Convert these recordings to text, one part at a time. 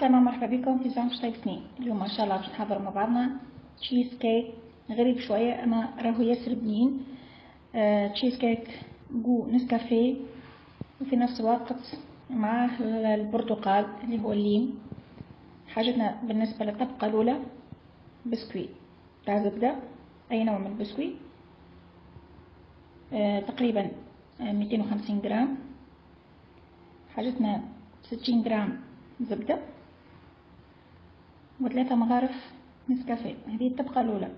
عسلامة، مرحبا بكم في زعم طيب سنين. اليوم ان شاء الله باش نحضر مع بعضنا تشيز كيك غريب شوية اما راهو ياسر بنين. تشيز كيك جو نسكافيه وفي نفس الوقت معاه البرتقال اللي هو الليم. حاجتنا بالنسبة للطبقة الأولى بسكويت تاع زبدة، أي نوع من البسكويت، تقريبا 250 جرام. حاجتنا 60 جرام زبدة و3 مغارف نسكافيه. هذه الطبقة الأولى.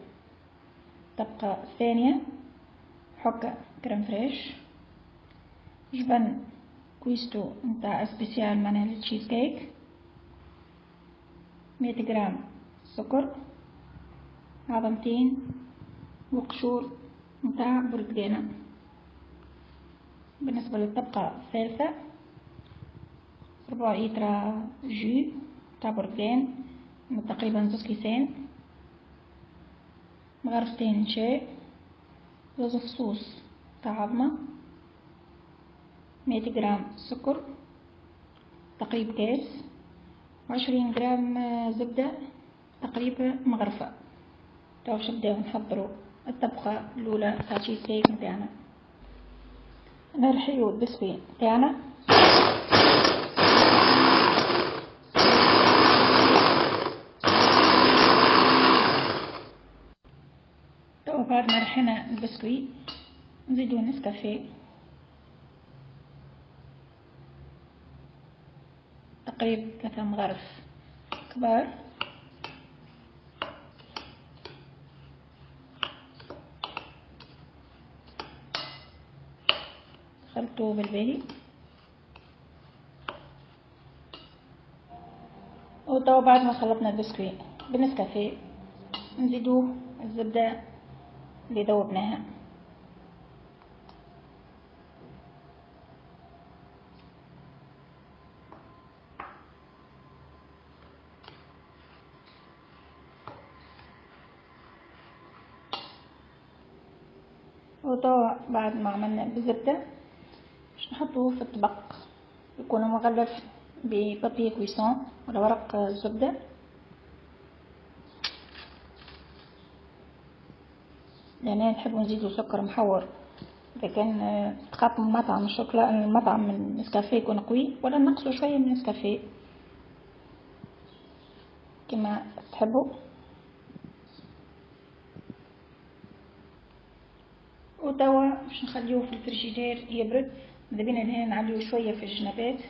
الطبقة الثانية حكة كريم فريش، جبن كويستو نتاع سبيسيال معناها للتشيز كيك، 100 جرام سكر، عظمتين وقشور نتاع برتقانة. بالنسبة للطبقة الثالثة 4 لتر جو تاع برتقان تقريبا 2 كيسان، مغرفتين شاي، 2 فصوص تاع عظمة، 100 جرام سكر تقريب كاس، 20 جرام زبدة تقريبا مغرفة. تو باش نبداو نحضروا الطبقة الأولى تاع تشيز كيك نتاعنا. نرحيو البسكويت نتاعنا تو بعد ما رحينا البسكويت نزيدو نسكافيه تقريبا 3 مغارف كبار، خلطوه بالباهي. وتو بعد ما خلطنا البسكويت بالنسكافيه نزيدوه الزبدة اللي ذوبناها. وتوا بعد ما عملنا بالزبدة باش نحطوه في الطبق يكون مغلف ببابي كويسون ولا ورق زبدة. لأننا نحبو نزيدو سكر محور، إذا كان تخاف من مطعم الشوكولا المطعم من النسكافيه يكون قوي، ولا نقصو شوية من النسكافيه كما تحبوا. وتوا باش نخليوه في الفريجيدير يبرد. ماذا بينا هنا نعليو شويه في الجنبات.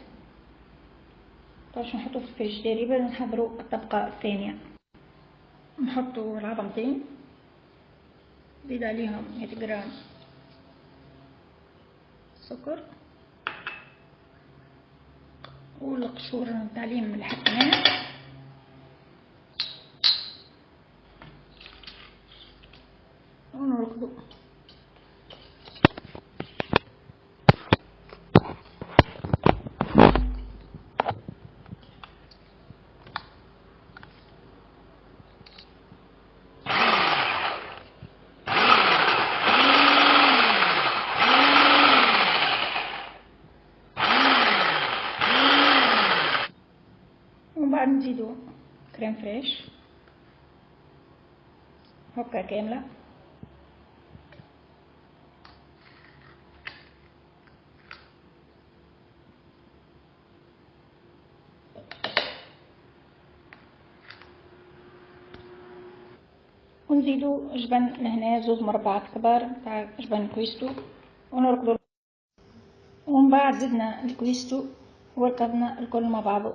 توا باش نحطوه في الفريجيدير يبرد ونحضروا الطبقه الثانيه. نحطوا العظمتين، نزيد عليهم 100 جرام سكر والقشور نتاع الليم اللي حطيناه، ونركضوا. ومن بعد نزيدو كريم فريش هكا كاملة، ونزيدو جبن لهنا 2 مربعات كبار تاع جبن كويستو ونركضو. ومن بعد زدنا الكويستو وركضنا الكل مع بعضو.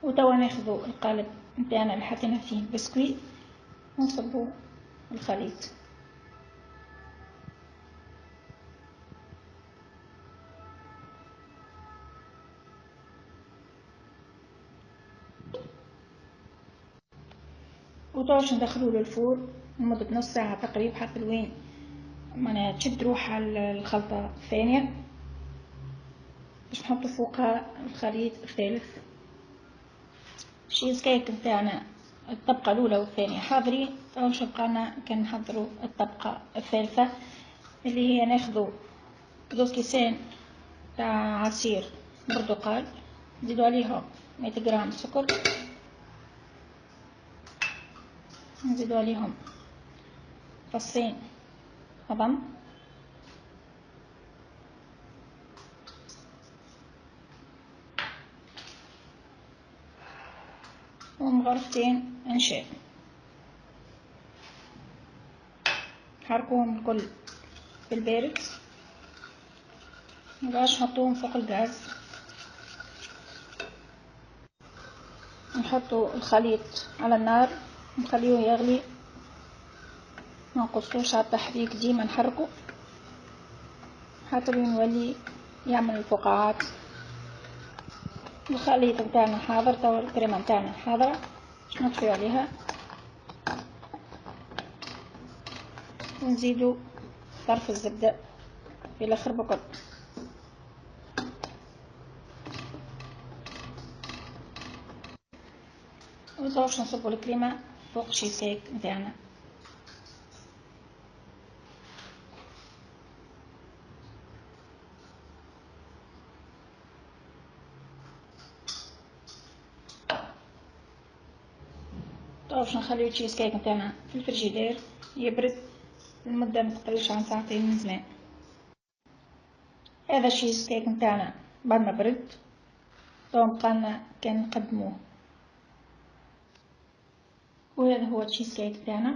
وتوا ناخذو القالب نتاعنا اللي حطينا فيه البسكويت ونصبو الخليط. وتوا باش ندخلوه للفور لمدة نص ساعة تقريبا حتى لوين معناها تشد روحها الخلطة الثانية، باش نحطو فوقها الخليط الثالث. الشيز كيك نتاعنا الطبقة الأولى والثانية حاضرين. واش بقانا كنحضروا الطبقة الثالثة اللي هي ناخذوا زوز كيسان تاع عصير برتقال، نزيدوا عليهم 100 غرام سكر، نزيدوا عليهم فصين هضم، ومغرفتين انشاء. حركوهم الكل بالبارد، مبقاش نحطوهم فوق الغاز. نحطوا الخليط على النار، نخليوه يغلي، ما نقصوش على التحريك، ديما نحركو حتى يولي يعمل الفقاعات. الخليط نتاعنا حاضر، توا الكريمه نتاعنا حاضره، نطفيو عليها ونزيدو طرف الزبده في الاخر بكل. ونصوش نصبو الكريمه فوق شيز كيك نتاعنا. باش نخليو التشيز كيك نتاعنا في الفريجيدير يبرد لمده متقلش عن ساعتين من زمان. هذا التشيز كيك نتاعنا بعد ما برد، تو بقالنا كان نقدموه. وهذا هو التشيز كيك نتاعنا،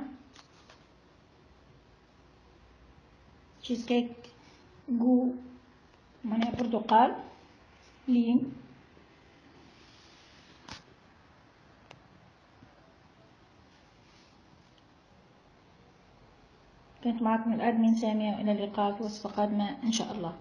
تشيز كيك جو معناها برتقال لين. كانت معكم الأدمن سامية، وإلى اللقاء في وصفة قادمة إن شاء الله.